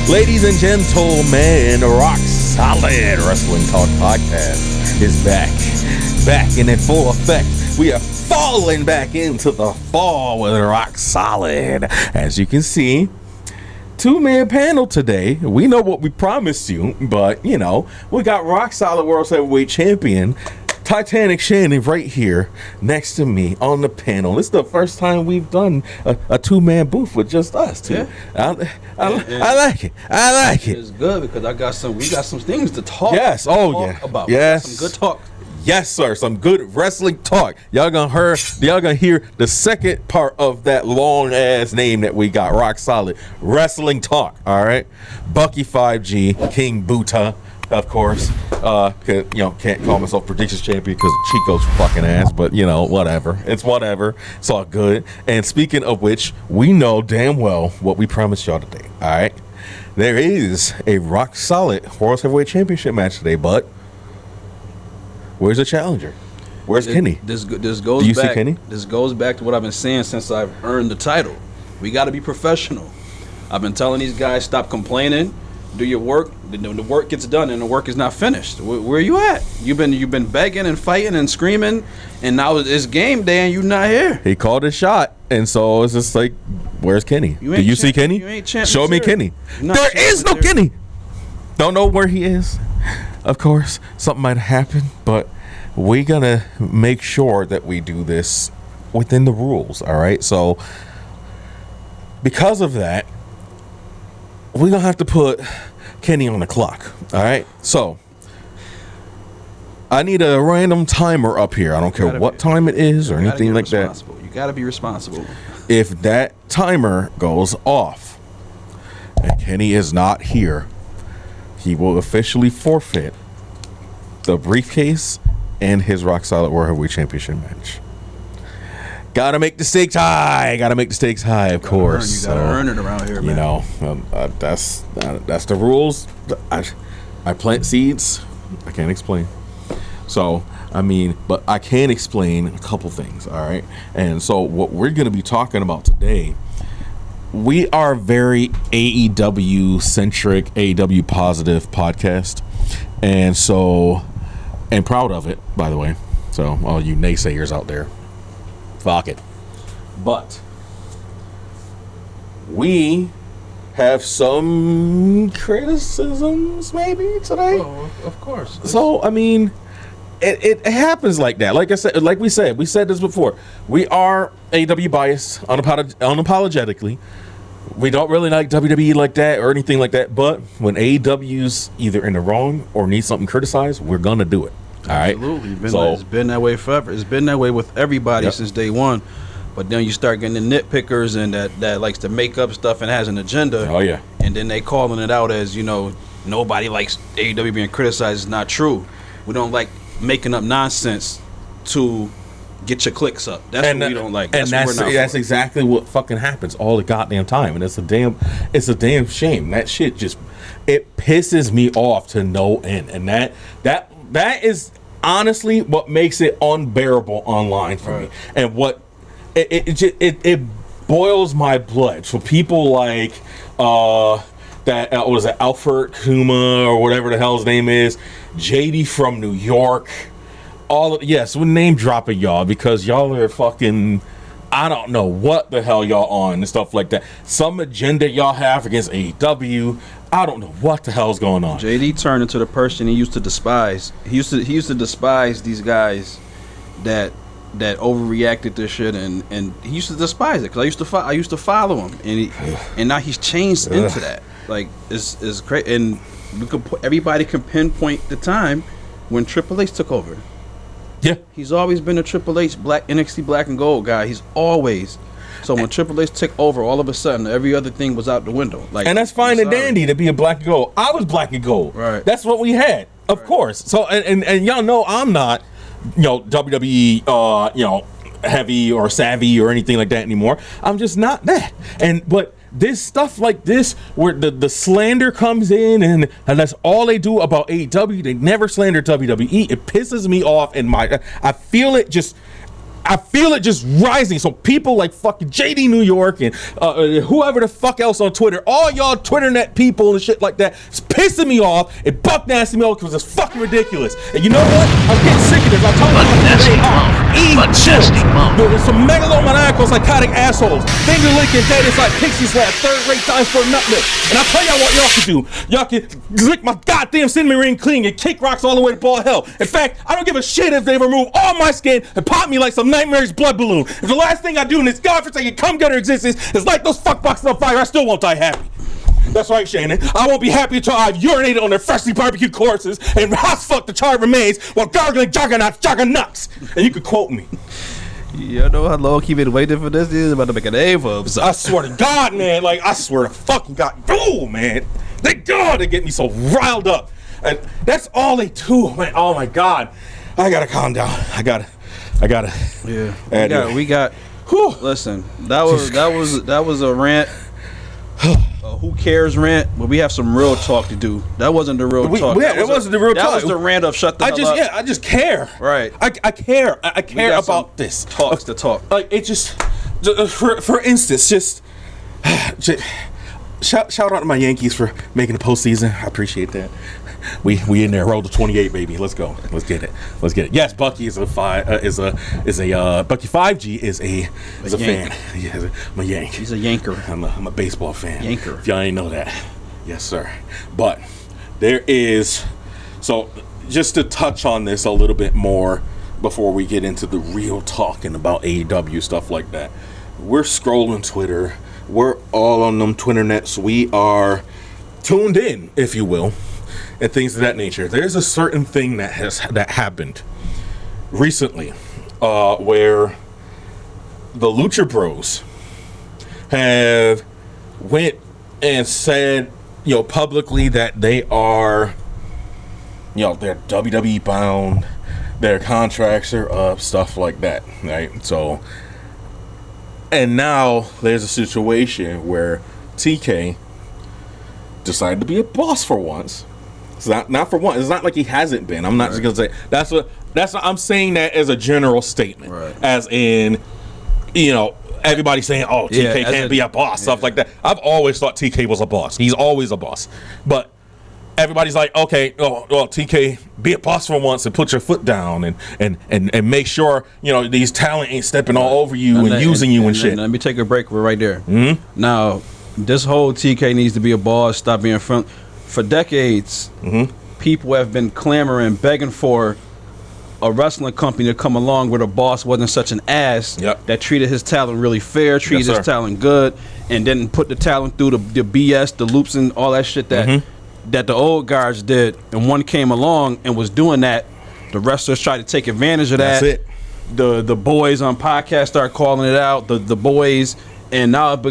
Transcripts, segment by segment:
Ladies and gentlemen, Rock Solid Wrestling Talk Podcast is back and in full effect. We are falling back into the fall with Rock Solid. As you can see, two-man panel today. We know what we promised you, but you know, we got Rock Solid World Heavyweight Champion Titanic Shannon right here next to me on the panel. It's the first time we've done a two-man booth with just us two. Yeah. I like it. I like it. It's good because we got some things to talk. Yes. About. Yes. Some good talk. Yes, sir. Some good wrestling talk. Y'all gonna hear the second part of that long ass name that we got. Rock Solid Wrestling Talk. All right. Bucky 5G, King Buta. Of course, can't call myself predictions champion because of Chico's fucking ass, but you know, whatever. It's whatever. It's all good. And speaking of which, we know damn well what we promised y'all today. All right, there is a Rock Solid World Heavyweight Championship match today, but where's the challenger? Where's Kenny? This goes Do you back. See Kenny? This goes back to what I've been saying since I've earned the title. We got to be professional. I've been telling these guys, stop complaining. Do your work. The work gets done, and the work is not finished. Where are you at? You've been begging and fighting and screaming, and now it's game day, and you're not here. He called his shot, and so it's just like, where's Kenny? Do you see Kenny? You ain't champ Show me material. Kenny. There is no Kenny. Don't know where he is. Of course, something might happen, but we're gonna make sure that we do this within the rules. All right. So because of that, we're gonna have to put Kenny on the clock. All right. So I need a random timer up here. I don't care what time it is or anything like that. You gotta be responsible. If that timer goes off and Kenny is not here, he will officially forfeit the briefcase and his Rock Solid World Heavyweight Championship match. Gotta make the stakes high. Of course. You gotta earn it around here, man. You know, that's the rules. I plant seeds. I can't explain. So, I mean, but I can explain a couple things, all right? And so what we're going to be talking about today, we are very AEW-centric, AEW-positive podcast. And so, and proud of it, by the way. So, all you naysayers out there, fuck it. But we have some criticisms maybe today. Oh, of course. So, I mean, it happens like that. Like I said, like we said this before. We are AEW biased, unapologetically. We don't really like WWE like that or anything like that. But when AEW's either in the wrong or needs something criticized, we're gonna do it. All right. Absolutely. It's been that way forever. It's been that way with everybody since day one. But then you start getting the nitpickers and that likes to make up stuff and has an agenda. Oh yeah. And then they calling it out as, you know, nobody likes AEW being criticized. It's not true. We don't like making up nonsense to get your clicks up. That's what we don't like. That's exactly what fucking happens all the goddamn time. And it's a damn shame. That shit just, it pisses me off to no end. And that is honestly what makes it unbearable online for me. And what it boils my blood for people like that was it Alfred Kuma or whatever the hell his name is, JD from New York. We're name dropping y'all because y'all are fucking, I don't know what the hell y'all on and stuff like that. Some agenda y'all have against AEW. I don't know what the hell's going on. JD turned into the person he used to despise. He used to despise these guys that overreacted to shit, and he used to despise it because I used to follow him, and now he's changed into that. Like it's great, and everybody can pinpoint the time when Triple H took over. Yeah, he's always been a Triple H NXT Black and Gold guy. He's always. So when Triple H took over, all of a sudden every other thing was out the window. Like, and that's fine and dandy to be a black and gold. I was black and gold. Right. That's what we had, of course. So and y'all know I'm not, WWE, heavy or savvy or anything like that anymore. I'm just not that. But this stuff like this, where the slander comes in, and that's all they do about AEW. They never slander WWE. It pisses me off, and I feel it just rising. So people like fucking JD New York and whoever the fuck else on Twitter, all y'all Twitternet people and shit like that, it's pissing me off. It buck nasty me off because it's fucking ridiculous. And you know what? I'm getting sick of this. I'm talking about today. There's some megalomaniacal psychotic assholes. Finger licking dead inside pixie slap, third-rate dice for a nutmeg. And I'll tell y'all what y'all can do. Y'all can lick my goddamn cinnamon ring clean and kick rocks all the way to ball hell. In fact, I don't give a shit if they remove all my skin and pop me like some Nightmare's blood balloon. If the last thing I do in this godforsaken come-getter existence is light those fuckboxes on fire, I still won't die happy. That's right, Shannon. I won't be happy until I've urinated on their freshly barbecued corpses and house-fucked the charred remains while gargling juggernauts. And you can quote me. You know how long he been waiting for this? This is about to make an A for himself. I swear to God, man. Like, I swear to fucking God. Oh, man. Thank God they get me so riled up. And that's all they do, man. Oh, my God. I gotta calm down. I gotta. Yeah. We got. Whew. Listen, that was a rant. Who cares rant? But we have some real talk to do. That wasn't the real talk. It wasn't the real talk. That was the rant of shut the hell up. Yeah, I just care. Right. I care. I care about this. Talks to talk. Like, it just for instance, just shout out to my Yankees for making the postseason. I appreciate that. We in there, roll to 28, baby. Let's go. Let's get it. Yes, Bucky is a Bucky 5G is a fan. Yeah, I'm a Yank. He's a Yanker. I'm a baseball fan. Yanker. If y'all ain't know that, yes, sir. But there is, so just to touch on this a little bit more before we get into the real talking about AEW stuff like that. We're scrolling Twitter. We're all on them Twitternets. We are tuned in, if you will, and things of that nature. There's a certain thing that happened recently, where the Lucha Bros have went and said, publicly that they are, they're WWE bound, their contracts are up, stuff like that, right? So, and now there's a situation where TK decided to be a boss for once. It's not for once. It's not like he hasn't been. I'm not just gonna say that's what I'm saying that as a general statement, right. As in, everybody saying, "Oh, TK can't be a boss," stuff like that. I've always thought TK was a boss. He's always a boss, but everybody's like, "Okay, well, TK, be a boss for once and put your foot down and make sure these talent ain't stepping all over you and using you and shit." Let me take a break. We're right there. Mm-hmm. Now, this whole TK needs to be a boss. Stop being front. For decades, people have been clamoring, begging for a wrestling company to come along where the boss wasn't such an ass that treated his talent really fair, treated his talent good, and didn't put the talent through the BS, the loops, and all that shit that the old guards did. And one came along and was doing that. The wrestlers tried to take advantage of that. That's it. The boys on podcasts start calling it out. The boys. And now it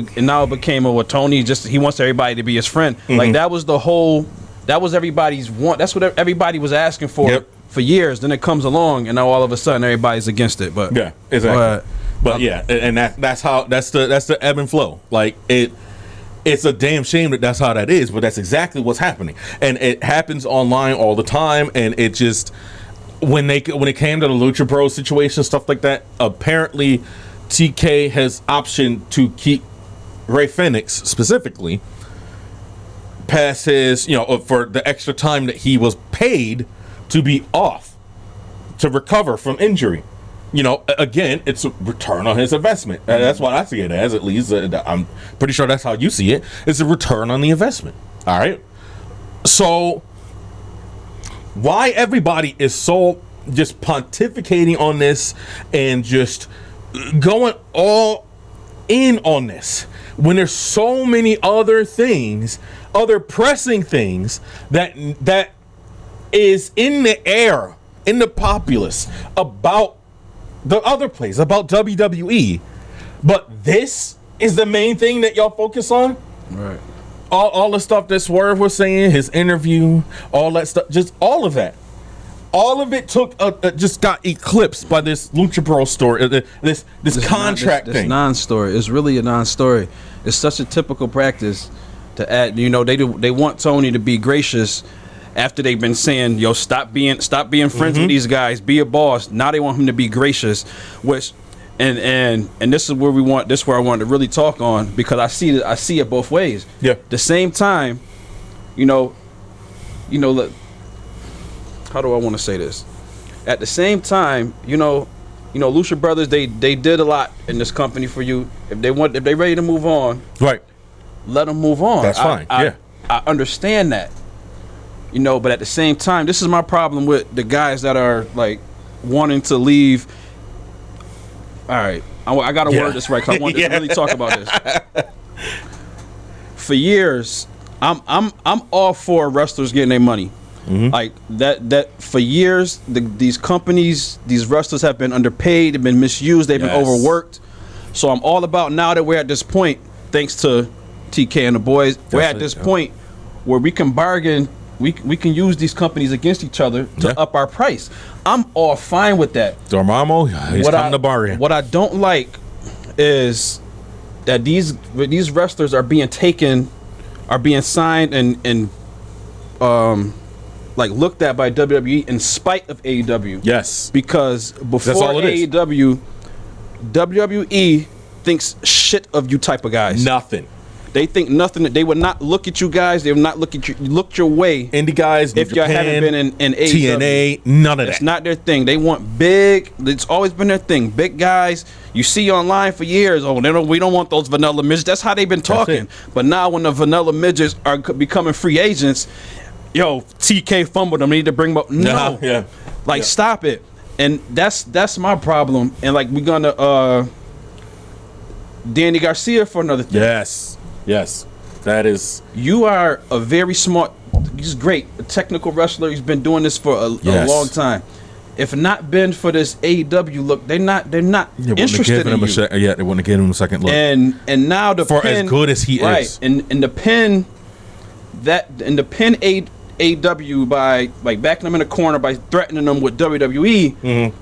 became a Tony he wants everybody to be his friend. Like that was everybody's want. That's what everybody was asking for years. Then it comes along, and now all of a sudden everybody's against it. But yeah, exactly. But yeah, and that's the ebb and flow. Like it's a damn shame that's how that is, but that's exactly what's happening, and it happens online all the time. And it just when it came to the Lucha Bros situation, stuff like that, apparently TK has optioned to keep Ray Phoenix specifically past his, for the extra time that he was paid to be off to recover from injury. Again, it's a return on his investment. That's what I see it as, at least. I'm pretty sure that's how you see it. It's a return on the investment. All right. So why everybody is so just pontificating on this and just going all in on this when there's so many other things, other pressing things that is in the air, in the populace about the other place, about WWE, but this is the main thing that y'all focus on? Right. All the stuff that Swerve was saying, his interview, all that stuff, just all of that. All of it just got eclipsed by this Lucha Bro story, this contract thing. This non-story. It's really a non-story. It's such a typical practice to add. You know, they want Tony to be gracious after they've been saying, "Yo, stop being friends with these guys, be a boss." Now they want him to be gracious, which, and this is where we want. This is where I want to really talk on, because I see it both ways. Yeah. The same time, you know, look. How do I want to say this? At the same time, you know, Lucha Brothers, they did a lot in this company for you. If they ready to move on, right, let them move on. That's fine. I understand that, you know, but at the same time, this is my problem with the guys that are like wanting to leave. All right, I got to word this right because I want to really talk about this. For years, I'm all for wrestlers getting their money. Like that for years, these companies, these wrestlers have been underpaid, they've been misused, they've been overworked. So I'm all about, now that we're at this point, thanks to TK and the boys, we're at this point where we can bargain, we can use these companies against each other to up our price. I'm all fine with that. Dormammu, he's coming to bargain. What I don't like is that these wrestlers are being signed and like looked at by WWE in spite of AEW. Yes. Because before AEW, WWE thinks shit of you type of guys. Nothing. They think nothing. They would not look at you guys. They would not look at you. Look your way. Indie guys, if you haven't been in AEW. TNA, none of that. It's not their thing. They want big. It's always been their thing. Big guys. You see online for years. Oh, we don't want those vanilla midgets. That's how they've been talking. But now when the vanilla midgets are becoming free agents, yo, TK fumbled them. They need to bring them up. No, stop it. And that's my problem. And like we're gonna Danny Garcia for another thing. Yes, that is. You are a very smart. He's great, a technical wrestler. He's been doing this for a long time. If not been for this AEW look, they're not interested in you. They wouldn't have given him a second look. And now for as good as he is, and the pin AEW by like backing them in the corner by threatening them with WWE.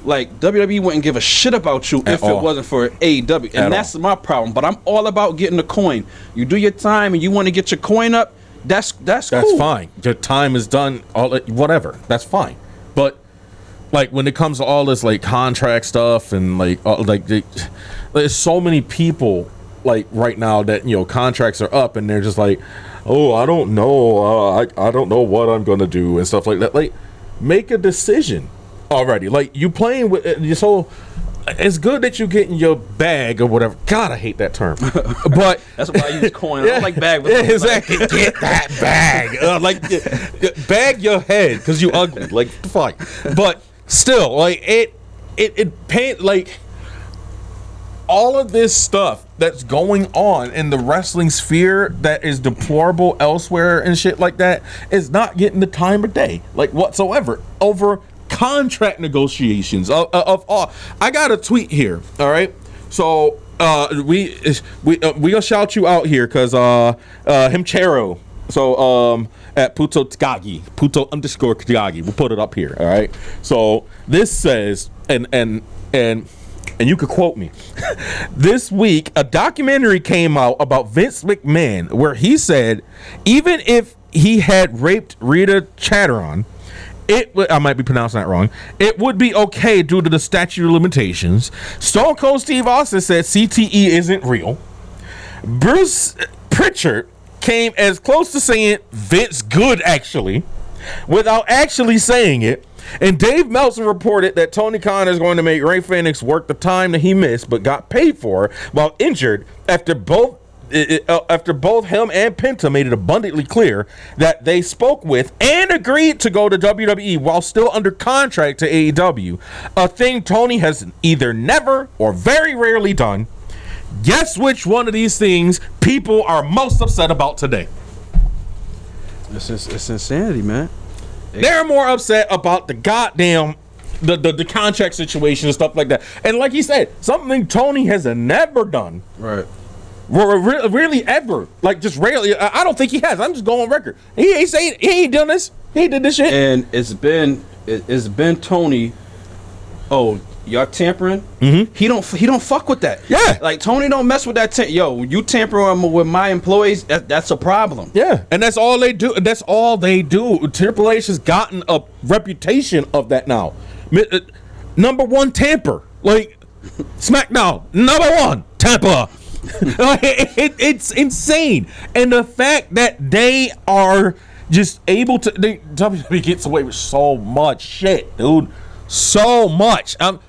Like WWE wouldn't give a shit about you if it wasn't for AEW, and that's my problem. But I'm all about getting the coin. You do your time and you want to get your coin up. That's cool. That's fine. Your time is done. Whatever. That's fine. But like when it comes to all this like contract stuff and there's so many people like right now that contracts are up and they're just like, oh, I don't know. I don't know what I'm gonna do and stuff like that. Like, make a decision already. Like, you playing with this whole. It's good that you're getting your bag or whatever. God, I hate that term. But that's why I use coin. I don't like bag. Yeah, exactly. Get that bag. Bag your head because you ugly. Like, fine. But still, like it paint like all of this stuff that's going on in the wrestling sphere that is deplorable elsewhere and shit like that is not getting the time of day, like whatsoever, over contract negotiations of all. I got a tweet here. All right, so we gonna shout you out here because Himchero. So at Puto _Tagagi, we'll put it up here. All right. So this says and you could quote me. This week, a documentary came out about Vince McMahon where he said even if he had raped Rita Chatteron, I might be pronouncing that wrong, it would be okay due to the statute of limitations. Stone Cold Steve Austin said CTE isn't real. Bruce Pritchard came as close to saying Vince good actually, without actually saying it. And Dave Meltzer reported that Tony Khan is going to make Rey Fenix work the time that he missed but got paid for while injured after both after both him and Penta made it abundantly clear that they spoke with and agreed to go to WWE while still under contract to AEW, a thing Tony has either never or very rarely done. Guess which one of these things people are most upset about today? It's insanity, man. They're more upset about the goddamn the contract situation and stuff like that. And like you said, something Tony has never done. Right. Really ever. Like, just rarely. I don't think he has. I'm just going on record. He ain't done this. He did this shit. And it's been Tony. Oh, y'all tampering? Mm-hmm. He don't fuck with that. Yeah. Like, Tony don't mess with that. Yo, when you tamper with my employees, that's a problem. Yeah. And that's all they do. Triple H has gotten a reputation of that now. Number one tamper. Like, SmackDown. Number one tamper. It's insane. And the fact that they are just able to, WWE gets away with so much shit, dude. So much. I'm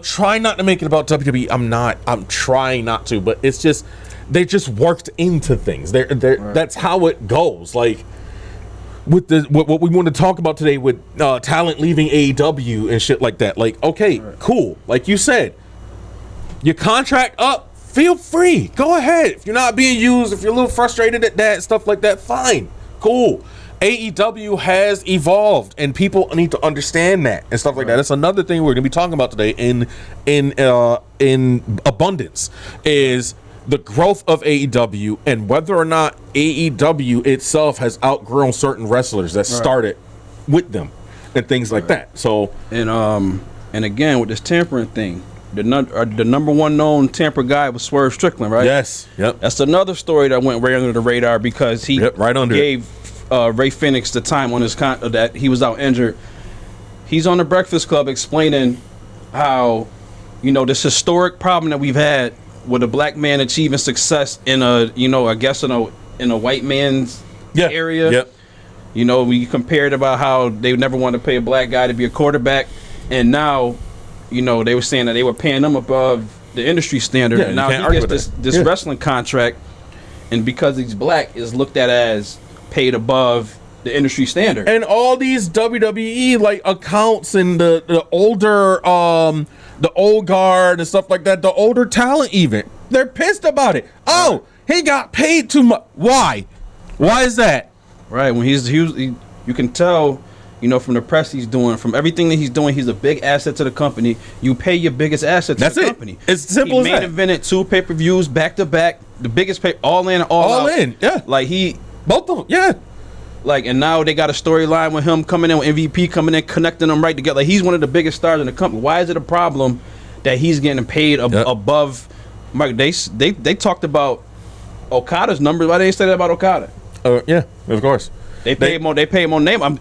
trying not to make it about WWE. I'm trying not to, but it's just they just worked into things. They're right. That's how it goes. Like with what we want to talk about today with talent leaving AEW and shit like that. Like, okay, right. Cool. Like you said, your contract up. Feel free. Go ahead. If you're not being used, if you're a little frustrated at that, stuff like that, fine. Cool. AEW has evolved, and people need to understand that and stuff like that. That's another thing we're going to be talking about today in abundance is the growth of AEW and whether or not AEW itself has outgrown certain wrestlers that started with them and things like that. So and again with this tampering thing. The number one known tamper guy was Swerve Strickland, right? Yes. Yep. That's another story that went right under the radar because he gave Ray Phoenix the time on his that he was out injured. He's on the Breakfast Club explaining how, this historic problem that we've had with a black man achieving success in a white man's area. Yep. We compared about how they never want to pay a black guy to be a quarterback, and now. They were saying that they were paying them above the industry standard. Yeah, and now he gets this wrestling contract, and because he's black, is looked at as paid above the industry standard. And all these WWE like accounts and the older the old guard and stuff like that, the older talent even, they're pissed about it. Oh, he got paid too much. Why? Why is that? Right. When you can tell. From the press he's doing, from everything that he's doing, he's a big asset to the company. You pay your biggest asset to the company. It's simple as that. He main evented 2 pay-per-views back to back, the biggest all in, all out. Yeah. Like both of them, yeah. Like, and now they got a storyline with him coming in, with MVP coming in, connecting them right together. Like, he's one of the biggest stars in the company. Why is it a problem that he's getting paid above? Mark, they talked about Okada's numbers. Why they didn't say that about Okada? Yeah, of course. They pay Monet.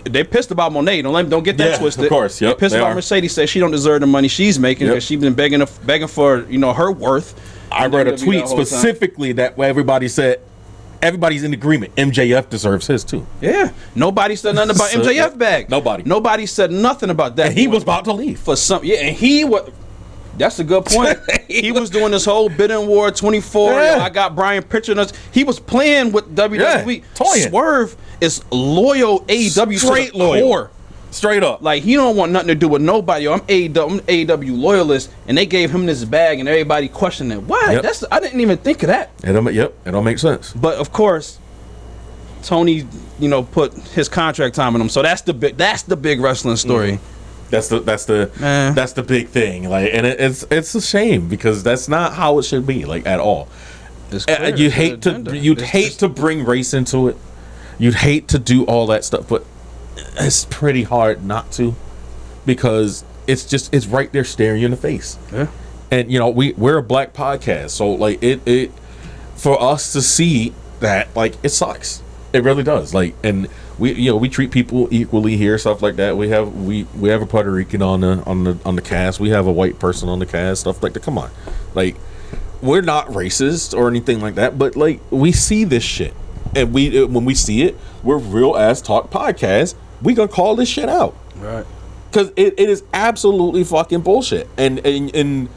They pissed about Monet. Don't get that twisted. Of course, yep, they pissed about Mercedes. Said she don't deserve the money she's making because she's been begging for her worth. I read a tweet specifically that everybody's in agreement. MJF deserves his too. Yeah, nobody said nothing about MJF bag. Nobody said nothing about that. And he was about to leave for some. Yeah, and he was. That's a good point. He was doing this whole bidding war 24. I got Brian Pritchard. He was playing with WWE. Swerve is loyal AEW. Straight loyal. Straight up. Like, he don't want nothing to do with nobody. I'm AEW loyalist, and they gave him this bag, and everybody questioned it. Why? Yep. I didn't even think of that. It don't make sense. But of course, Tony, put his contract time on him. So that's the big wrestling story. That's the big thing. Like, and it's a shame because that's not how it should be, like, at all. You'd hate to bring race into it. You'd hate to do all that stuff, but it's pretty hard not to, because it's right there staring you in the face. Yeah. And we're a black podcast, so like it for us to see that, like, it sucks. It really does. Like, and we treat people equally here, stuff like that. We have a Puerto Rican on the cast. We have a white person on the cast, stuff like that. Come on, like, we're not racist or anything like that, but like, we see this shit, and when we see it, we're Real Ass Talk podcast. We gonna call this shit out, right? Because it is absolutely fucking bullshit. And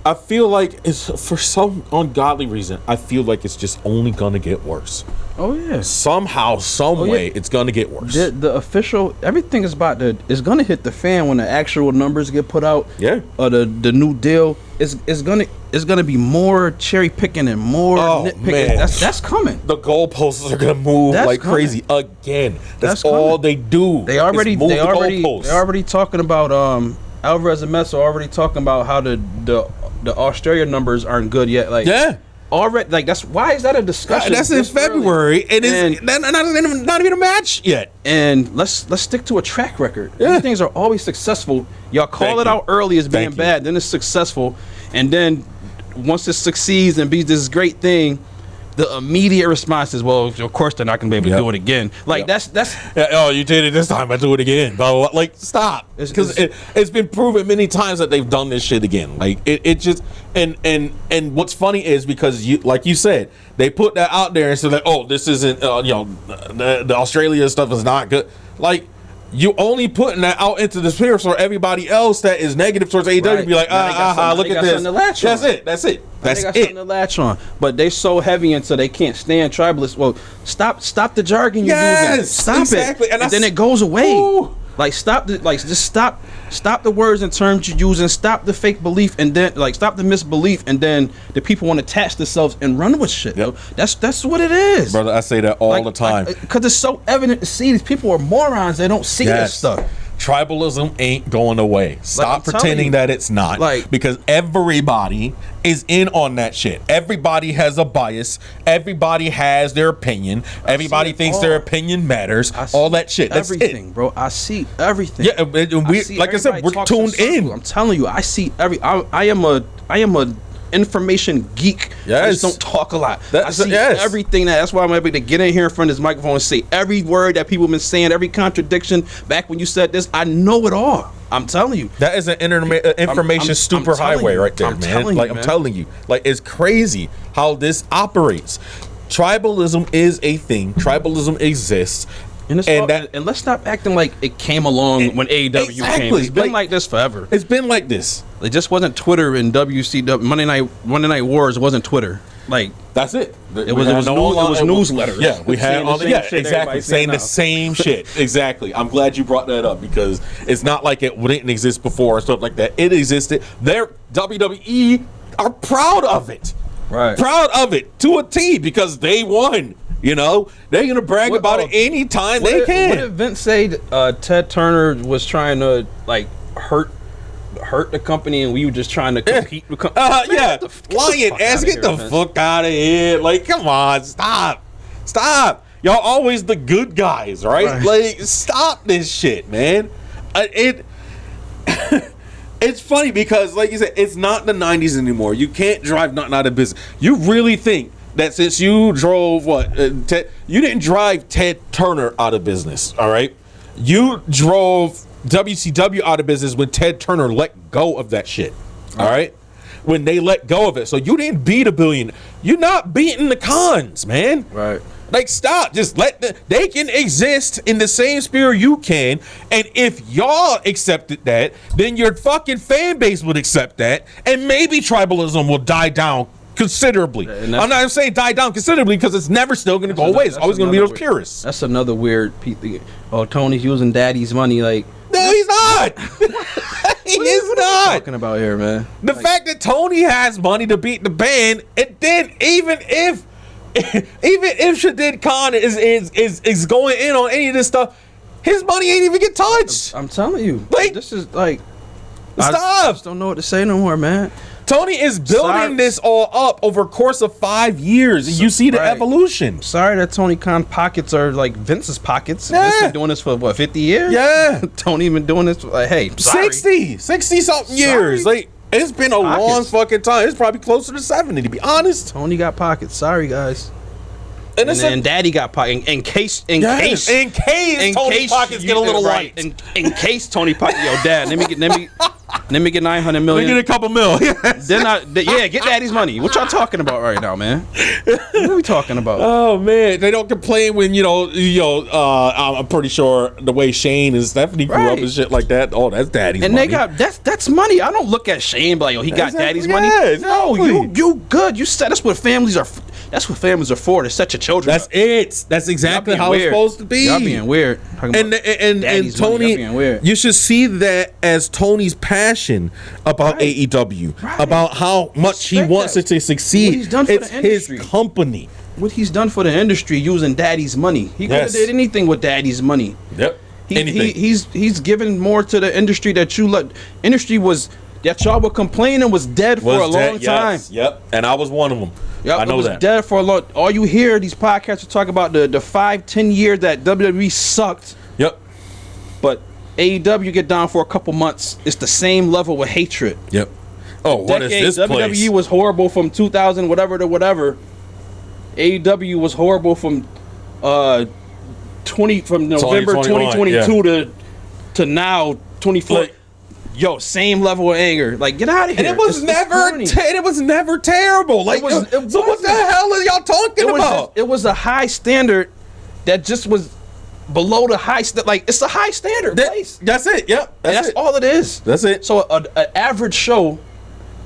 I feel like it's for some ungodly reason. I feel like it's just only gonna get worse. Oh yeah. Somehow, some way, it's gonna get worse. The official everything is gonna hit the fan when the actual numbers get put out. Yeah. The new deal is gonna be more cherry picking and more nitpicking. Man. That's coming. The goalposts are gonna move like crazy again. That's all they do. They're already talking about Alvarez and Mets are already talking about how the Australia numbers aren't good yet. Like already, like that's why is that a discussion? That's in February, and it's not even a match yet. And let's stick to a track record. These things are always successful. Y'all call it out early as being bad, then it's successful, and then once it succeeds and be this great thing, the immediate response is, well, of course they're not gonna be able to do it again. Like that's oh, you did it this time, I do it again. Blah, blah, blah. Like stop, because it's been proven many times that they've done this shit again. Like it just and what's funny is because you, like you said, they put that out there and said like, oh, this isn't the Australia stuff is not good. Like you only putting that out into the sphere so everybody else that is negative towards AEW be like, look at this. That's it. That's got something to latch on, but they so heavy until they can't stand tribalists. Well, stop the jargon you're using. Stop it, and then it goes away. Ooh. Like just stop the words and terms you use, and stop the fake belief, and then stop the misbelief, and then the people want to attach themselves and run with shit. Yep. That's what it is, brother. I say that all the time because it's so evident to see these people are morons. They don't see this stuff. Tribalism ain't going away. Stop pretending that it's not. Because everybody is in on that shit. Everybody has a bias. Everybody has their opinion. Everybody thinks their opinion matters. All that shit. That's everything, it. bro. I see everything. Yeah, like I said, we're tuned in. I'm telling you, I see I am a information geek. I just don't talk a lot. I see everything. That's why I'm able to get in here in front of this microphone and say every word that people have been saying, every contradiction. Back when you said this, I know it all. I'm telling you. That is an information super highway right there, man. I'm telling you. Like, it's crazy how this operates. Tribalism is a thing. Tribalism exists. And let's stop acting like it came along when AEW came. It's been like this forever. It's been like this. It just wasn't Twitter and WCW. Monday Night Wars wasn't Twitter. Like that's it. It was newsletters. Yeah, we had all exactly saying the same shit. Exactly. I'm glad you brought that up because it's not like it didn't exist before or stuff like that. It existed. WWE are proud of it. Right. Proud of it to a T because they won. You know, they're gonna brag about it anytime they can. What did Vince say? Ted Turner was trying to hurt the company, and we were just trying to compete with. Lying ass, get the fuck out of here! Like, come on, stop. Y'all always the good guys, right? Like, stop this shit, man. It's funny because, like you said, it's not the '90s anymore. You can't drive nothing out of business. You really think that since you drove you didn't drive Ted Turner out of business, all right? You drove WCW out of business when Ted Turner let go of that shit, all right? When they let go of it. So you didn't beat $1 billion. You're not beating the cons, man. Right. Like, stop. Just they can exist in the same spirit you can. And if y'all accepted that, then your fucking fan base would accept that. And maybe tribalism will die down considerably. I'm not saying die down considerably because it's never still going to go away. It's always going to be those purists. That's another weird thing. Oh, Tony's using daddy's money. Like, no, he's not. He is not. What are you talking about here, man? The fact that Tony has money to beat the band, and then even if Shadid Khan is going in on any of this stuff, his money ain't even get touched. I'm telling you, like, this is like, stop. I just don't know what to say no more, man. Tony is building this all up over a course of 5 years, and you see the evolution. Sorry that Tony Khan pockets are like Vince's pockets. Yeah. Vince been doing this for what, 50 years? Yeah. Tony been doing this for, 60 something years. Like, it's been a long fucking time. It's probably closer to 70, to be honest. Tony got pockets. Sorry, guys. And Daddy got pockets. In case Tony pockets get a little light. In case Tony pockets, yo, Dad, let Let me get 900 Let million. me get a couple mil. Then get daddy's money. What y'all talking about right now, man? What are we talking about? Oh man, they don't complain when I'm pretty sure the way Shane and Stephanie grew up and shit like that. Oh, that's daddy's and money. And they got that's money. I don't look at Shane like, he got daddy's money. Exactly. No, you good. You said that's what families are. That's what families are for. To set your children. That's it. That's exactly how it's supposed to be. Y'all being weird. And Tony, you should see that as Tony's passion about AEW, about how much he wants it to succeed. What he's done for the industry. His company. What he's done for the industry using daddy's money. He could have did anything with daddy's money. Yep. He's given more to the industry that you let. Industry that y'all were complaining was dead for a long time. Yep. And I was one of them. Yep, I know it was that. Dead for a long. All you hear these podcasts talk about the 5-10 years that WWE sucked. Yep. But AEW get down for a couple months. It's the same level of hatred. Yep. Oh, what is this place? WWE was horrible from 2000 whatever to whatever. AEW was horrible from November 2022 to now 24. Yo, same level of anger. Like, get out of here. And it was never terrible. Like, so what the hell are y'all talking about? It was a high standard that just was below the high standard. Like, it's a high standard place. That's it. Yep. That's all it is. That's it. So an average show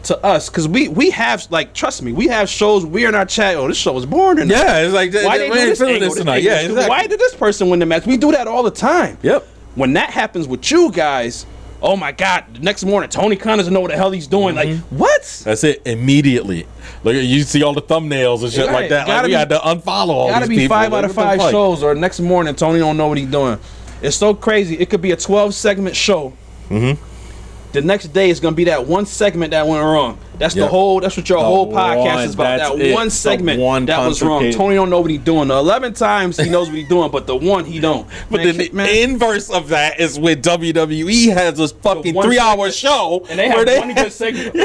to us, because we have, like, trust me, we have shows. We're in our chat. Oh, this show was boring tonight. Yeah, it's like why they do this tonight? Yeah, exactly. Why did this person win the match? We do that all the time. Yep. When that happens with you guys. Oh my God! The next morning, Tony Khan doesn't know what the hell he's doing. Like, what? That's it. Immediately, like you see all the thumbnails and shit like that. Like, we had to unfollow all these people. Gotta be 5 out of 5 shows, or next morning Tony don't know what he's doing. It's so crazy. It could be a 12-segment show. Mm-hmm. The next day is gonna be that one segment that went wrong. That's the whole. That's what your whole podcast is about. That one segment that was wrong. Tony don't know what he's doing. The 11 times he knows what he's doing, but the one he don't. But then the inverse of that is when WWE has this fucking 3-hour show, and they have one good segment.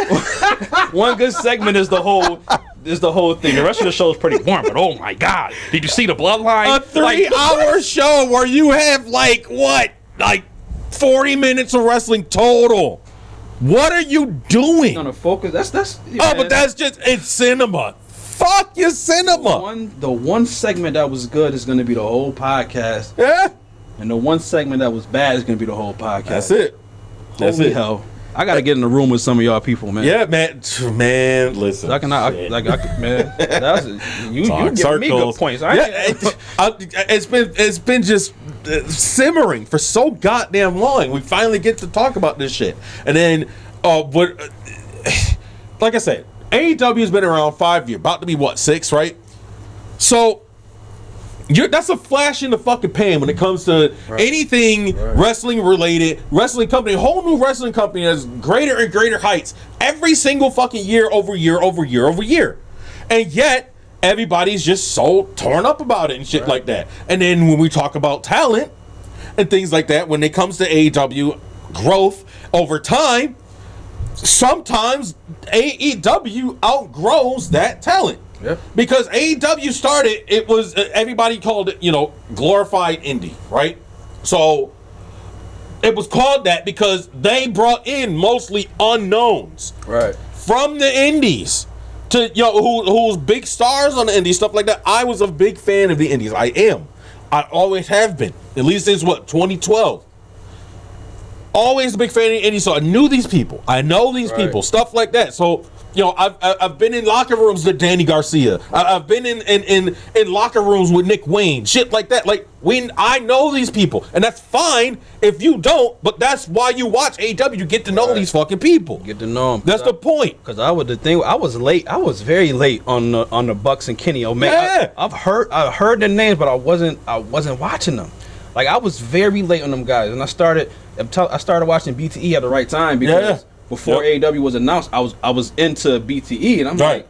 One good segment is the whole. Thing. The rest of the show is pretty warm, but oh my God, did you see the bloodline? A 3-hour show where you have like 40 minutes of wrestling total. What are you doing? On a focus. That's. But that's just it's cinema. Fuck your cinema. The one segment that was good is going to be the whole podcast. Yeah. And the one segment that was bad is going to be the whole podcast. That's it. Holy hell. I gotta get in the room with some of y'all people, man. Yeah, man. Listen, man. That's you give me good points. It's been just simmering for so goddamn long. We finally get to talk about this shit, and then, like I said, AEW has been around 5 years, about to be 6, right? So. That's a flash in the fucking pan when it comes to anything wrestling related. Wrestling company, whole new wrestling company has greater and greater heights every single fucking year over year. And yet, everybody's just so torn up about it and shit like that. And then when we talk about talent and things like that, when it comes to AEW growth over time, sometimes AEW outgrows that talent. Yeah. Because AEW started, it was everybody called it, glorified indie, right? So it was called that because they brought in mostly unknowns, right, from the indies to who's big stars on the indies, stuff like that. I was a big fan of the indies. I always have been, at least since 2012. Always a big fan of the indies, so I knew these people. I know these people, stuff like that. So. I've been in locker rooms with Danny Garcia. I've been in locker rooms with Nick Wayne. Shit like that. Like, I know these people. And that's fine if you don't, but that's why you watch AEW. You get to know these fucking people. Get to know them. That's the point. Because I was late. I was very late on the Bucks and Kenny Omega. Yeah. I've heard their names, but I wasn't watching them. Like, I was very late on them guys. And I started watching BTE at the right time because before AEW was announced, I was into BTE, and I'm like,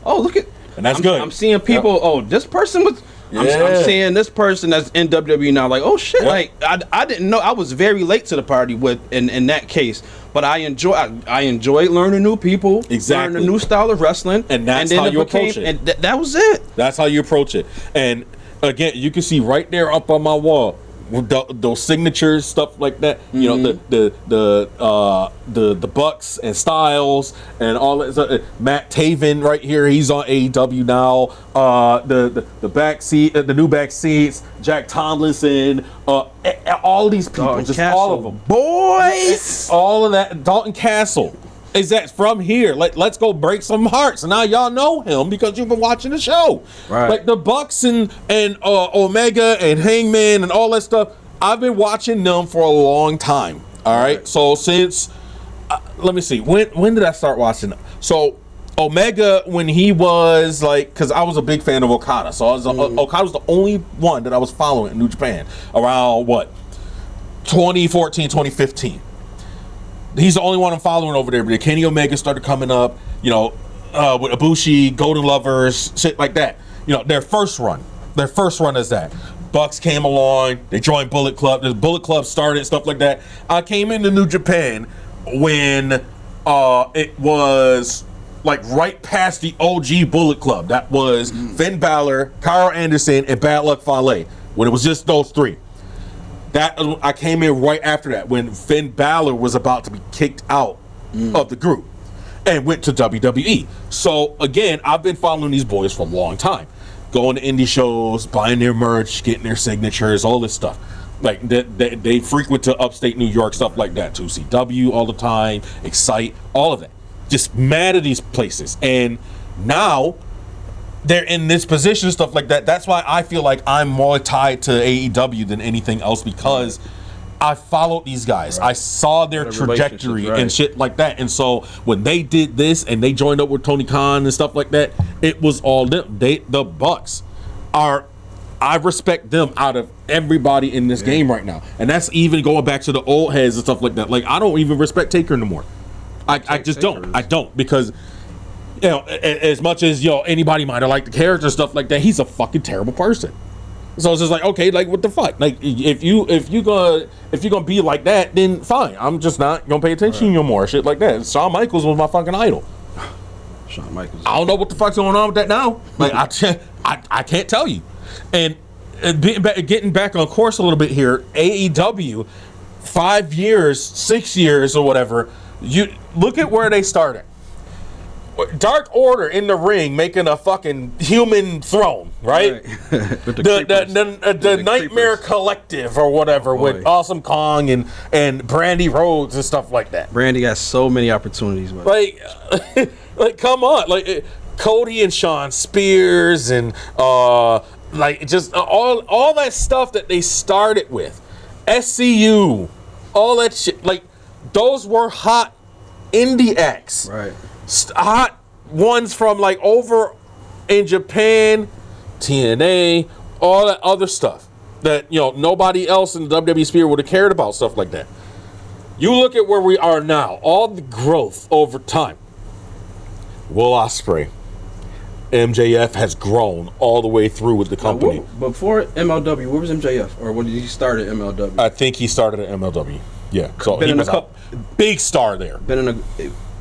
oh, look at, and that's good. I'm seeing people. Oh, this person was. I'm seeing this person that's in WWE now. Like, oh shit! Like, I didn't know. I was very late to the party in that case, but I enjoyed learning new people, learning a new style of wrestling, and that's how you approach it. And that was it. That's how you approach it. And again, you can see right there up on my wall. those signatures, stuff like that. You know, the Bucks and Styles and all that. Matt Taven right here, he's on AEW now. The back seat, the new back seats. Jack Tomlinson, all these people, Dalton just Castle. all of them, Boys. all of that. Dalton Castle. Is that from here? Let's go break some hearts. And now y'all know him because you've been watching the show. Right. Like the Bucks and Omega and Hangman and all that stuff. I've been watching them for a long time. All right. So since let me see, when did I start watching them? So Omega, when he was like, because I was a big fan of Okada, so Okada was the only one that I was following in New Japan around 2014, 2015. He's the only one I'm following over there. But Kenny Omega started coming up, you know, with Ibushi, Golden Lovers, shit like that. You know, their first run is that. Bucks came along, they joined Bullet Club. The Bullet Club started, stuff like that. I came into New Japan when it was like right past the OG Bullet Club. That was Finn Balor, Carl Anderson, and Bad Luck Fale. When it was just those three. That I came in right after that when Finn Balor was about to be kicked out of the group and went to WWE. So again, I've been following these boys for a long time, going to indie shows, buying their merch, getting their signatures, all this stuff. Like they frequent to upstate New York, stuff like that, 2CW all the time, Excite, all of that. Just mad at these places, and now they're in this position, stuff like that. That's why I feel like I'm more tied to AEW than anything else because I followed these guys. Right. I saw their trajectory and shit like that. And so when they did this and they joined up with Tony Khan and stuff like that, it was all them. The Bucks are. I respect them out of everybody in this game right now, and that's even going back to the old heads and stuff like that. Like I don't even respect Taker no more. I just don't. I don't because. You know, as much as anybody might have liked the character stuff like that, he's a fucking terrible person. So it's just like, okay, like what the fuck? Like if you gonna be like that, then fine. I'm just not gonna pay attention no more. Shit like that. Shawn Michaels was my fucking idol. Shawn Michaels. I don't know what the fuck's going on with that now. Like I can't tell you. And getting back on course a little bit here, AEW, 5 years, 6 years or whatever. You look at where they started. Dark Order in the ring making a fucking human throne, right? the Nightmare Collective or whatever with Awesome Kong and Brandy Rhodes and stuff like that. Brandy got so many opportunities, man. Like come on, like Cody and Sean Spears and like just all that stuff that they started with, SCU, all that shit. Like those were hot indie acts, right? Hot ones from like over in Japan, TNA, all that other stuff that nobody else in the WWE sphere would have cared about, stuff like that. You look at where we are now, all the growth over time. Will Ospreay, MJF has grown all the way through with the company. Before MLW, where was MJF, or when did he start at MLW? I think he started at MLW. Yeah, so he was a big star there.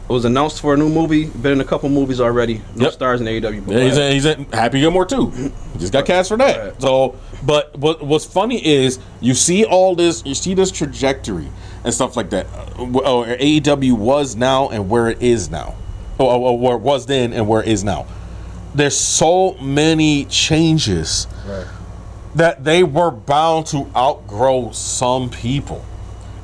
It was announced for a new movie. Been in a couple movies already. No stars in AEW. Yeah, he's in Happy Gilmore too. He just got cast for that. Right. So, but what's funny is you see all this. You see this trajectory and stuff like that. AEW was now and where it is now, or where it was then and where it is now. There's so many changes that they were bound to outgrow some people.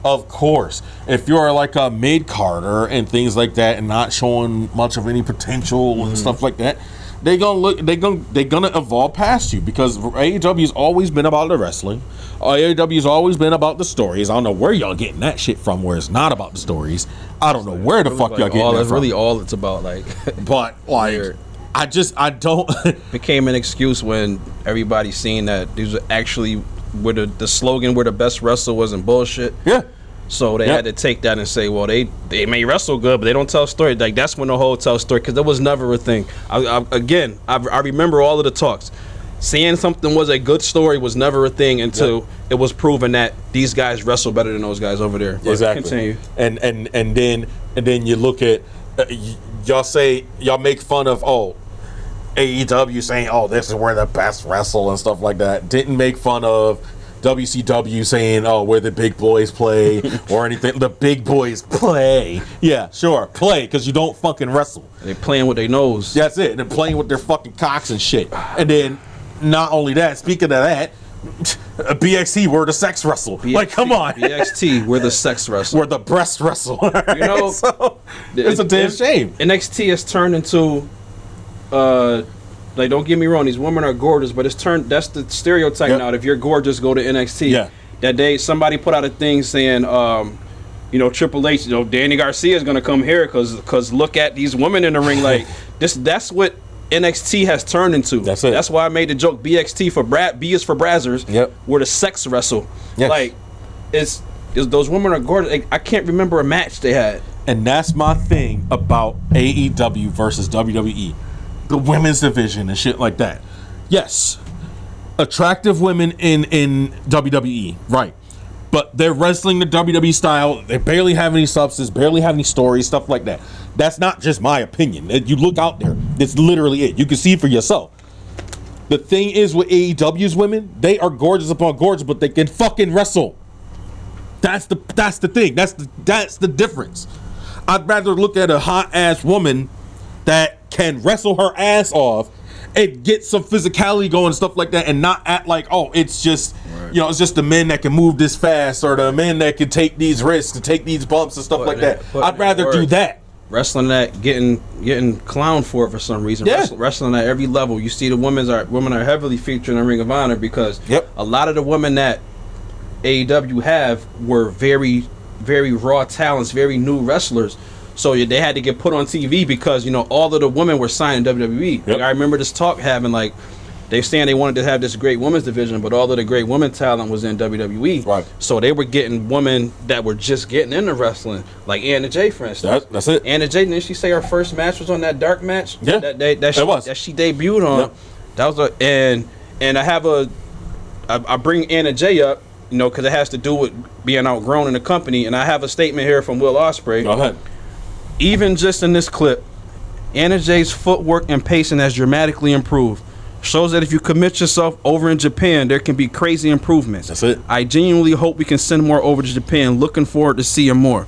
Of course, if you're like a mid-carder and things like that and not showing much of any potential and stuff like that, they're gonna evolve past you because AEW's always been about the wrestling. AEW's always been about the stories. I don't know where y'all getting that shit from where it's not about the stories. I don't know where the fuck y'all getting that from. That's really all it's about, like. But like I don't became an excuse when everybody's seen that these were actually where the slogan where the best wrestler wasn't bullshit. Yeah. So they had to take that and say, well, they may wrestle good, but they don't tell story. Like that's when the whole tell story, because that was never a thing. I remember all of the talks. Saying something was a good story was never a thing until it was proven that these guys wrestle better than those guys over there. But exactly. Continue. And then you look at y'all make fun of AEW saying, this is where the best wrestle and stuff like that. Didn't make fun of WCW saying, "Oh, where the big boys play," or anything. The big boys play. Yeah, sure, play, because you don't fucking wrestle. They playing with their nose. That's it. They're playing with their fucking cocks and shit. And then, not only that, speaking of that, BXT, we're the sex wrestle. BXT, like, come on. BXT, we're the sex wrestle. We're the breast wrestle. Right? You know, so, it's a damn shame. NXT has turned into, like, don't get me wrong, these women are gorgeous, but that's the stereotype now. If you're gorgeous, go to NXT. Yeah. That day, somebody put out a thing saying, Triple H, Danny Garcia is gonna come here because look at these women in the ring. Like this, that's what NXT has turned into. That's it. That's why I made the joke. BXT for B is for Brazzers. Yep. We're the sex wrestle. Yes. Like, is those women are gorgeous. Like, I can't remember a match they had. And that's my thing about AEW versus WWE, the women's division and shit like that. Yes, attractive women in WWE, right? But they're wrestling the WWE style. They barely have any substance, barely have any stories, stuff like that. That's not just my opinion. You look out there, it's literally it. You can see for yourself. The thing is with AEW's women, they are gorgeous upon gorgeous, but they can fucking wrestle. That's the thing. That's the difference. I'd rather look at a hot ass woman that can wrestle her ass off and get some physicality going and stuff like that, and not act like, oh, it's just it's just the men that can move this fast, or the men that can take these risks and take these bumps and stuff like that. I'd rather do that. Wrestling that, getting clowned for some reason. Yeah. Wrestling at every level. You see the women are heavily featured in Ring of Honor because a lot of the women that AEW have were very, very raw talents, very new wrestlers. So they had to get put on TV because all of the women were signed in WWE. Like, I remember this talk having, like, they saying they wanted to have this great women's division, but all of the great women talent was in WWE. Right. So they were getting women that were just getting into wrestling, like Anna Jay, for instance. That's it. Anna Jay, didn't she say her first match was on that dark match? Yeah, that she debuted on. Yep. That was and I have I bring Anna Jay up, because it has to do with being outgrown in the company, and I have a statement here from Will Ospreay. Go ahead. Even just in this clip, Anna Jay's footwork and pacing has dramatically improved. Shows that if you commit yourself over in Japan, there can be crazy improvements. That's it. I genuinely hope we can send more over to Japan. Looking forward to seeing more.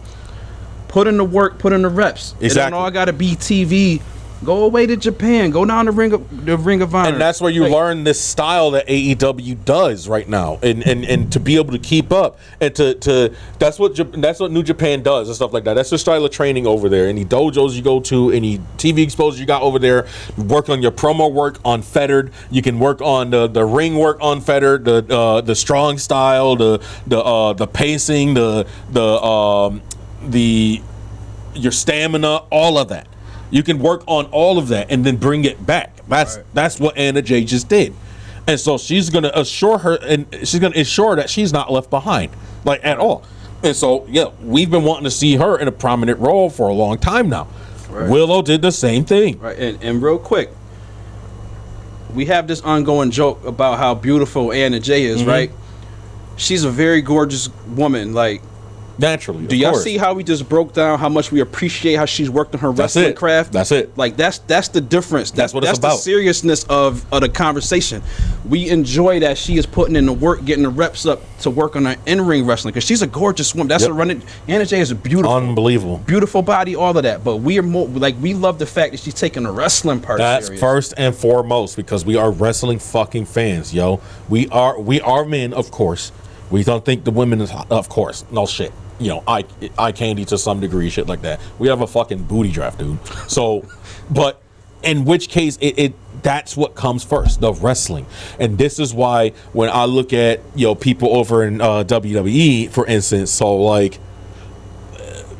Put in the work, put in the reps. Exactly. It don't all got to be TV. Go away to Japan. Go down the Ring of Honor. And that's where you learn this style that AEW does right now, and to be able to keep up, and to that's what New Japan does and stuff like that. That's their style of training over there. Any dojos you go to, any TV exposure you got over there, work on your promo work unfettered. You can work on the ring work unfettered, the strong style, the pacing, your stamina, all of that. You can work on all of that and then bring it back. That's what Anna Jay just did. And so she's going to assure that she's not left behind, like, at all. And so, we've been wanting to see her in a prominent role for a long time now. Right. Willow did the same thing. Right. And real quick, we have this ongoing joke about how beautiful Anna Jay is, right? She's a very gorgeous woman, like, naturally. Do y'all see how we just broke down how much we appreciate how she's worked on her wrestling craft? That's it. Like, that's the difference. That's what it's about. That's the seriousness of the conversation. We enjoy that she is putting in the work, getting the reps up to work on her in-ring wrestling, because she's a gorgeous woman. That's Anna Jay is a beautiful, unbelievable, beautiful body, all of that. But we are more like, we love the fact that she's taking the wrestling part. That's serious. First and foremost, because we are wrestling fucking fans, yo. We are men, of course. We don't think the women is, of course, no shit. Eye candy to some degree, shit like that. We have a fucking booty draft, dude. So, but in which case, that's what comes first, the wrestling. And this is why when I look at people over in WWE, for instance, so like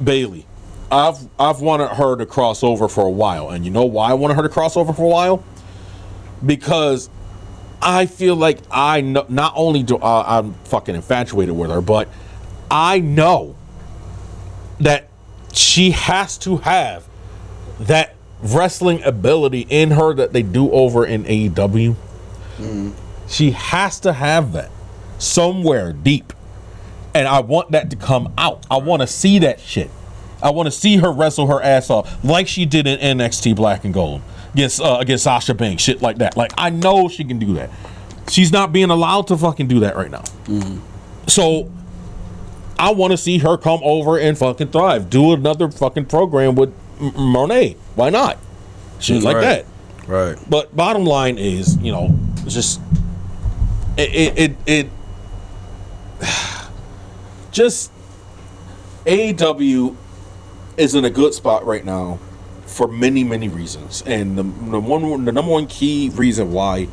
Bailey, I've wanted her to cross over for a while, and you know why I wanted her to cross over for a while? Because I feel like I know, not only do I'm fucking infatuated with her, but I know that she has to have that wrestling ability in her that they do over in AEW. She has to have that somewhere deep. And I want that to come out. I want to see that shit. I want to see her wrestle her ass off like she did in NXT Black and Gold against Sasha Banks, shit like that. Like, I know she can do that. She's not being allowed to fucking do that right now. So I want to see her come over and fucking thrive. Do another fucking program with Monet. Why not? Shit like that. Right. But bottom line is, just it just AEW is in a good spot right now for many, many reasons. And the number one key reason why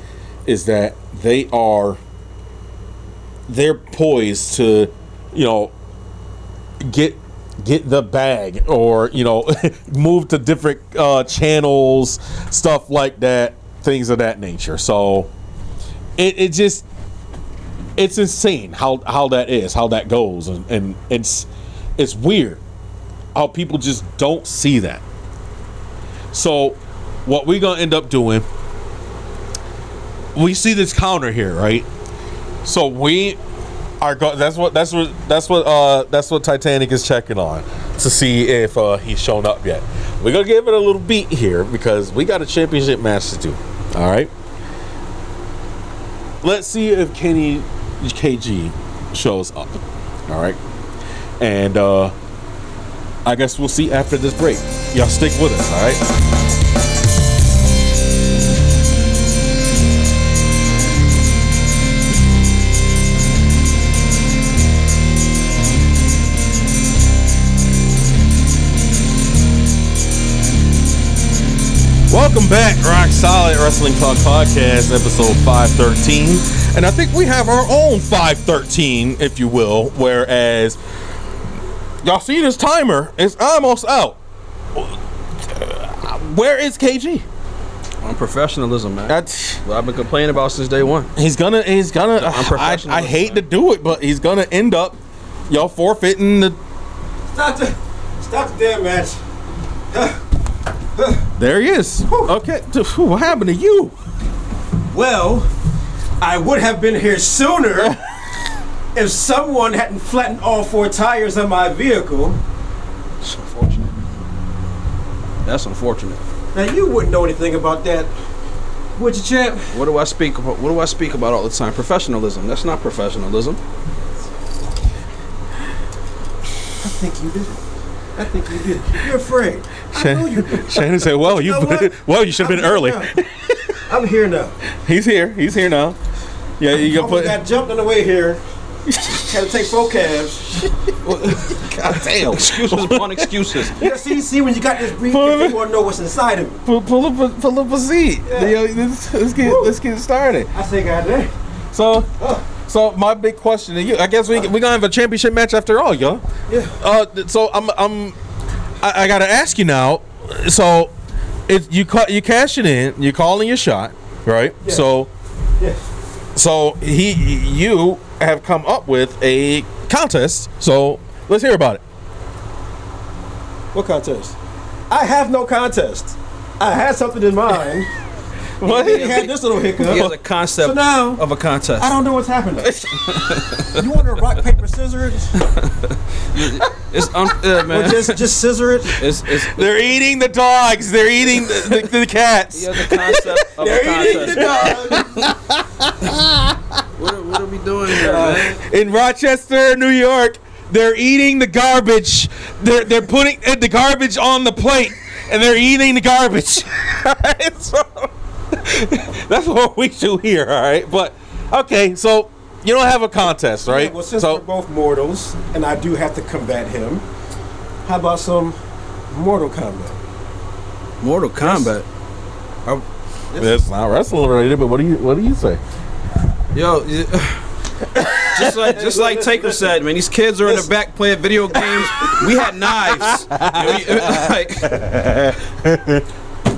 is that they're poised to, get the bag, or move to different channels, stuff like that, things of that nature. So it's insane how that goes, and it's weird how people just don't see that. So what we're gonna end up doing, we see this counter here, right? So we are that's what Titanic is checking on to see if he's shown up yet. We're gonna give it a little beat here because we got a championship match to do. All right, let's see if KG shows up. All right, and I guess we'll see after this break. Y'all stick with us. All right. Welcome back, Rock Solid Wrestling Talk Podcast, episode 513. And I think we have our own 513, if you will, whereas y'all see this timer, it's almost out. Where is KG? On professionalism, man. That's what I've been complaining about since day one. He's gonna I hate to do it, but he's gonna end up y'all forfeiting the Stop the damn match. There he is. Okay, what happened to you? Well, I would have been here sooner if someone hadn't flattened all 4 tires on my vehicle. It's unfortunate. That's unfortunate. Now you wouldn't know anything about that, would you, champ? What do I speak about all the time? Professionalism. That's not professionalism. I think you did. You're afraid. I know you did. Shannon said, "Well, you should have been early." I'm here now. He's here now. Yeah, you got jumped on the way here. Had to take 4 cabs. God damn. Excuses upon excuses. Yeah, see, when you got this briefcase, you want to know what's inside of it. Pull up a seat. Yeah. Let's get started. I think I did. So my big question to you, I guess we gonna have a championship match after all, y'all. Yeah. So I gotta ask you now. So you cashing in, you're calling your shot, right? Yeah. So you have come up with a contest. So let's hear about it. What contest? I have no contest. I had something in mind. What? He had this little hiccup. He has a concept of a contest. I don't know what's happening. You want to rock, paper, scissors? It's man. Or just scissor it? They're eating the dogs. They're eating the cats. He has a concept of They're a contest. eating the dogs. What are we doing here, man? In Rochester, New York, they're eating the garbage. They're putting the garbage on the plate, and they're eating the garbage. So, that's what we do here, all right? But okay, so you don't have a contest, right? Yeah, well, since we're both mortals, and I do have to combat him, how about some Mortal Kombat? Mortal Kombat. It's not wrestling related, but what do you say? Yo, just like Taker said, man, these kids are in the back playing video games. We had knives.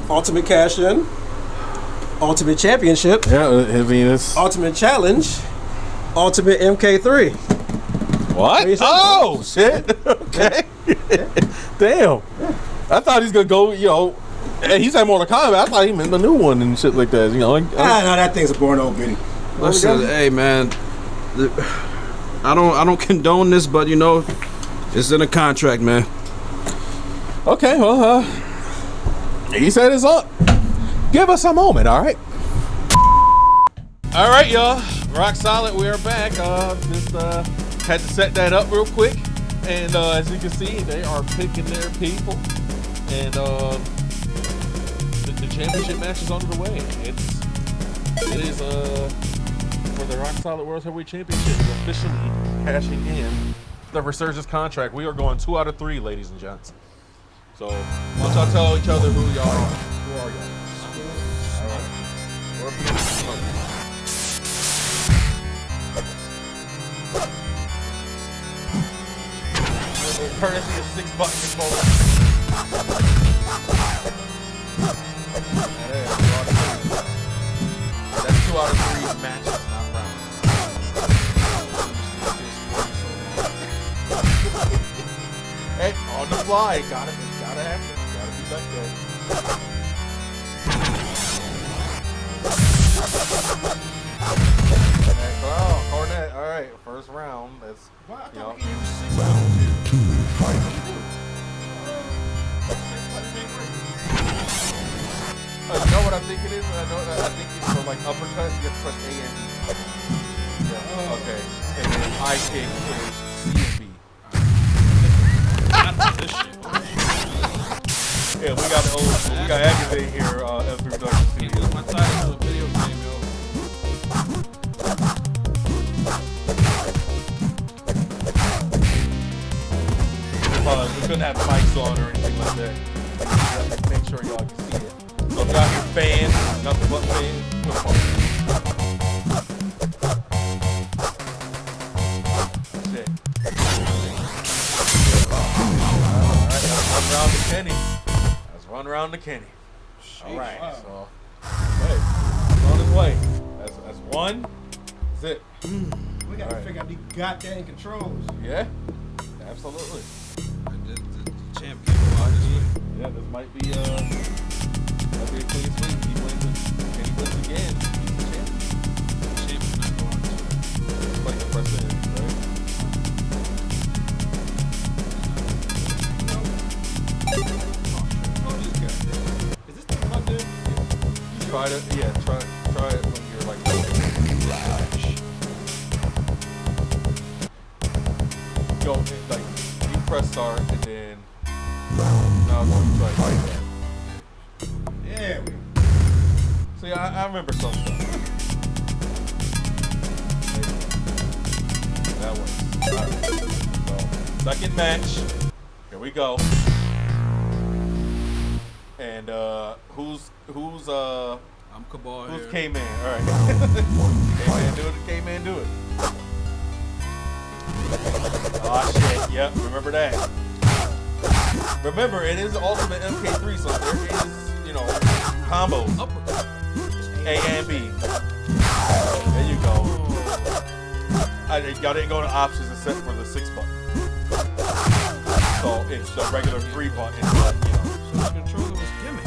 Ultimate Cash In, Ultimate Championship. Yeah, I mean it's Ultimate Challenge, Ultimate MK3. What? Oh shit! Okay. Damn. Yeah. I thought he's gonna go. He's had Mortal Kombat. I thought he meant the new one and shit like that. No, that thing's a born old bitty. Listen, hey man, I don't condone this, but it's in a contract, man. Okay, well, he said it's up. Give us a moment, all right? All right, y'all. Rock solid. We are back. Just had to set that up real quick, and as you can see, they are picking their people, and the championship match is on the way. It is for the Rock Solid World Heavyweight Championship officially cashing in the Resurgence contract. We are going 2 out of 3, ladies and gents. So why don't y'all tell each other who y'all are? Who are y'all? All right. We're courtesy of 6-button controller. That's 2 out of 3 matches, not rounds. Hey, on the fly, gotta happen. Gotta be back there. Hey, well, Cornet, all right, first round. That's you know. You know what I think it is? I think it's for like uppercut, you have to press A and B. Yeah, okay. And then I kick is C and B. This shit. Yeah, we got the old school. We got Activate here, F3 Production Studio. My title to a video game, yo. We couldn't have mics on or anything like that. Make sure y'all can see it. So if y'all hear fans, nothing but fans, we're fine. Shit. Alright, let's run around to Kenny. Let's run around to Kenny. Alright, so wait, on his way. That's one. That's it. We gotta figure out these goddamn controls. Yeah, absolutely. The champion. Yeah, this might be a clean sweep. He wins again. He's the champion. Champion not going to. It's like the precedent, right? Is this thing plugged in? Try it when you're like go like you press start and then now you try like that. Yeah. See, I remember some stuff. That works. Alright. So second match. Here we go. And who's I'm Cabal who's here. K-Man? Alright. K-Man do it. Oh shit, yep, remember that. Remember, it is Ultimate MK3, so there is, you know, combos. Uppercut. A and B. There you go. Y'all didn't go to options except for the 6-button. So it's the regular 3-button, but, you know. So the controller was gimmick.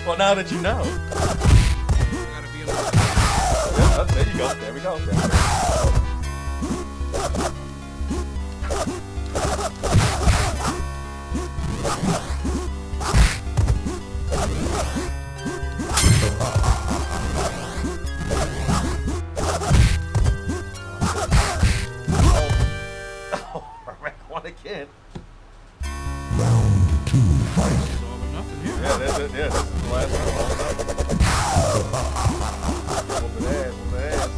Well, now that you know. You gotta be in the Yeah, there you go. There we go. There we go. One again. Round 2 fight. It's all or nothing here. Yeah, that's it. Yeah, this is the last round. Whoop ass, whoop ass.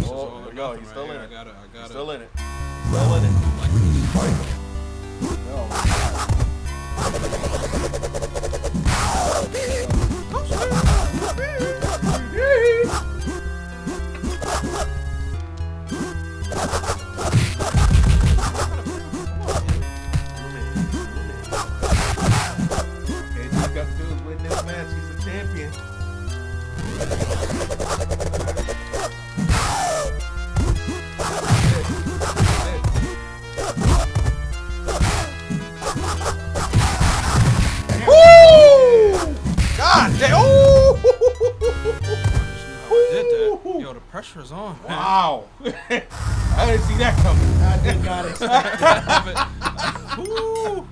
Oh, there we go. He's still in it. I got it. He's still in it. Still in it. No. pressure's on. Man. Wow. I didn't see that coming. I did not expect that. Woo.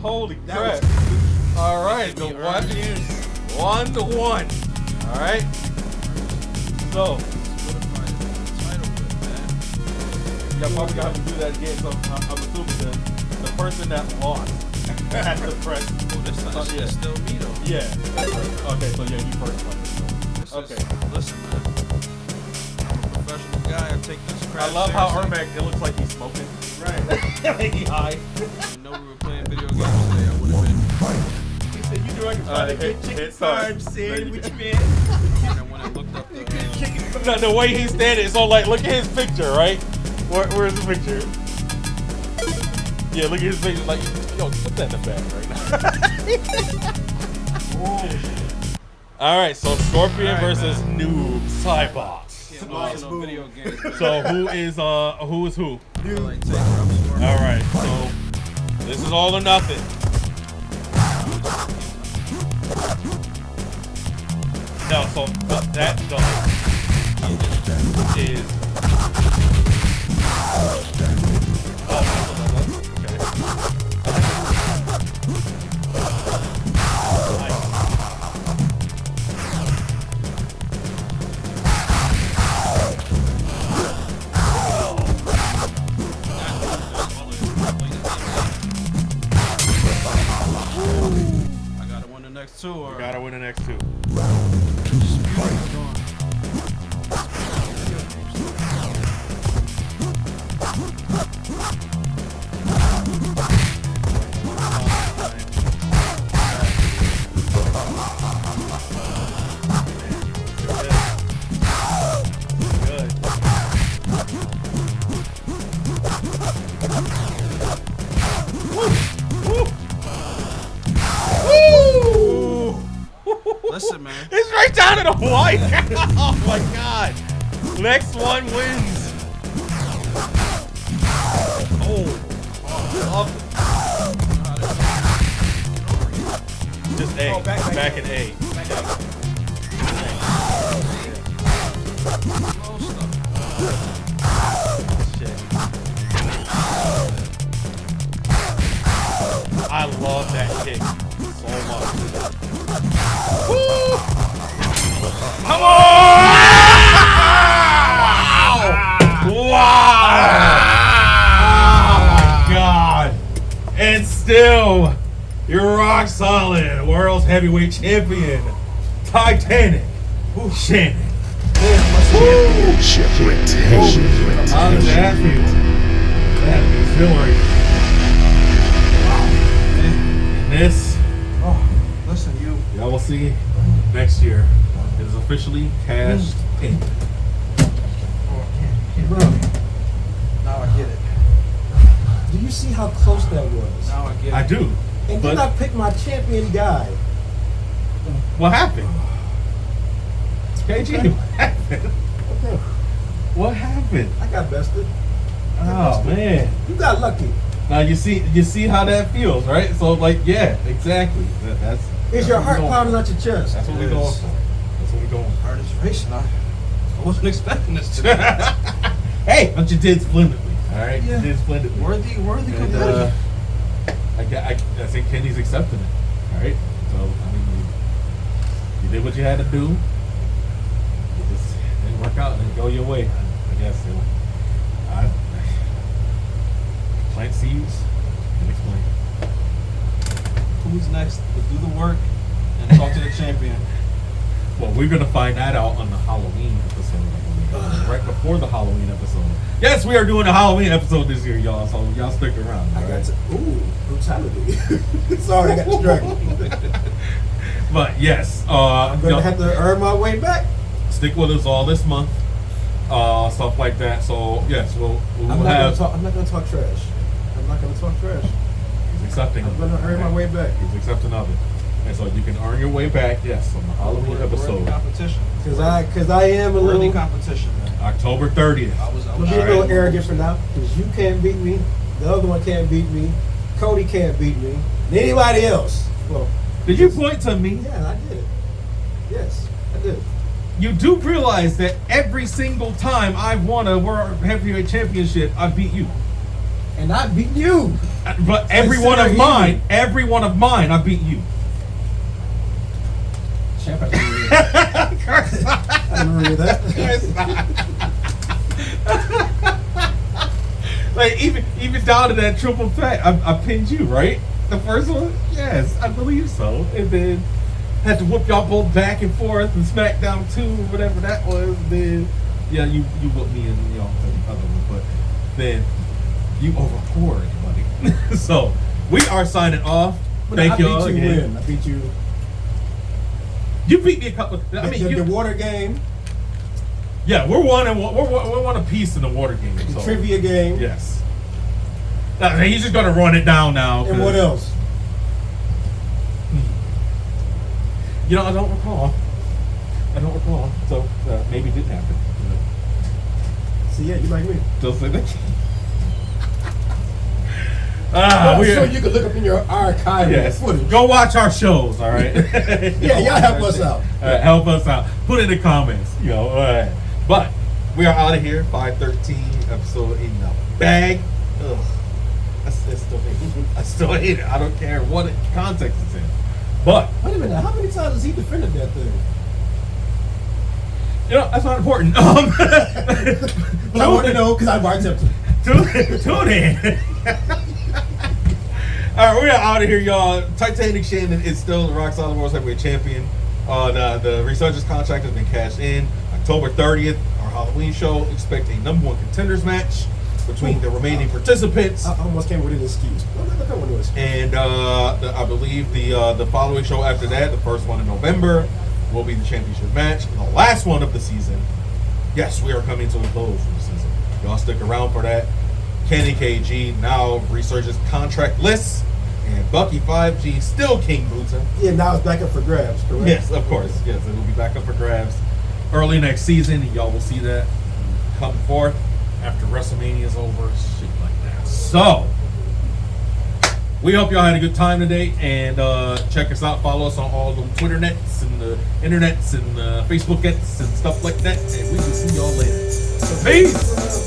Holy That crap. was All right, the one is 1-1. All right. So, y'all probably gonna have to do that again. So I'm assuming the person that lost has to press. Well, this time yeah. it's still me though. Yeah. Okay, so yeah, you first one. Okay. Listen, man. I'm a professional guy. I take this crap. I love how seriously. Ermac, it looks like he's smoking. Right. He high. If you know we were playing video games today, I would have been. He said, you know I can find a good chicken farm sandwich, man. And when I looked up the. No, the way he's standing, so like, look at his picture, right? Where's the picture? Yeah, look at his picture. Like, yo, put that in the bag right now. All right, so Scorpion versus Noob Cybox. Emotional video games. Man. So who is who? I like Taker. I'm Scorpion. All right, so this is all or nothing. No, so what that does is. I gotta win the next two. Or Gotta win the next two. Listen, man. It's right down to the white. Oh my god. Next one wins. Oh. Just A. Back in A. Shit. I love that kick so much. Woo! Come on! Wow! Oh my god! And still, you're rock solid, world's heavyweight champion, Titanic Shannon. Woo! How does that feel? That feel right. Wow. And this. Listen, Y'all will see next year. It is officially cashed in. Bro, now I get it. do you see how close that was? Now I get it. I do. And But then I picked my champion guy. what happened? KG, what happened? Okay, What happened? I got bested. Oh man. You got lucky. Now you see how that feels, right? So like, yeah, exactly. That's Is your what heart we going pounding for. out your chest? That's what we're going for. That's what we're going for. Heart is racing. I wasn't expecting this today. Hey, but you did splendidly. All right, Yeah. you did splendidly. worthy And, competitor. I think Kenny's accepting it. All right. So I mean, you did what you had to do. It just didn't work out and go your way. I guess. I plant seeds and explain. Who's next to do the work and talk to the champion? Well, we're gonna find that out on the Halloween episode. Right before the Halloween episode. Yes, we are doing a Halloween episode this year, y'all. So y'all stick around. I all got right? to, brutality. Sorry, I got distracted. But yes, I'm gonna have to earn my way back. stick with us all this month. Stuff like that. So yes, we'll I'm not have. gonna talk trash. I'm not gonna talk trash. He's accepting. I'm gonna earn my way back. He's accepting of it, and so you can earn your way back. Yes, on the Halloween Worthy episode, competition. Cause I am a Worthy little. competition, man. October 30th. I was I'm gonna be a All little right. arrogant for now. Cause you can't beat me. The other one can't beat me. Cody can't beat me. And anybody else. Well, Did you point to me? yeah, I did. Yes, I did. you do realize that every single time I've won a World Heavyweight Championship, I beat you. And I beat you. But every one of mine, I beat you. Champ, I don't remember that. Like even down to that triple threat, I pinned you, right? The first one, yes, I believe so. And then had to whoop y'all both back and forth and SmackDown 2 or whatever that was. Then yeah, you whooped me and the other one, but then you overpoured, buddy. So we are signing off. Thank you all again. I beat you. You beat me a couple. I mean, the water game. Yeah, we're one apiece in the water game. The So. trivia game. Yes. He's just gonna run it down now. And what else? You know, I don't recall. So maybe it didn't happen. You know? See, yeah, you like me. Just like that. So you can look up in your archive. Yes. Footage. Go watch our shows. All right. Yeah, y'all help us out. All right, help us out. Put it in the comments. You know. All right. But we are out of here. 513 episode 8 in the bag. Ugh. I still hate it. I don't care what context it's in. But Wait a minute. How many times has he defended that thing? you know that's not important. But I want to know because I bartended. Tune in. All right, we are out of here, y'all. Titanic Shannon is still the ROC World Heavyweight Champion. The Resurgence contract has been cashed in. October 30th, our Halloween show. Expect a number 1 contenders match between the remaining participants. I almost came with an excuse. And I believe the following show after that, the first one in November, will be the championship match. And the last one of the season. Yes, we are coming to a close for the season. Y'all stick around for that. Kenny KG now Resurgence contract lists, and Bucky 5G still King Buddha. Yeah, now it's back up for grabs, correct? Yes, of course. Yes, it will be back up for grabs early next season. And y'all will see that come forth after WrestleMania is over, shit like that. So we hope y'all had a good time today, and check us out. Follow us on all the Twitter nets and the internets and Facebook nets and stuff like that. And we will see y'all later. Peace.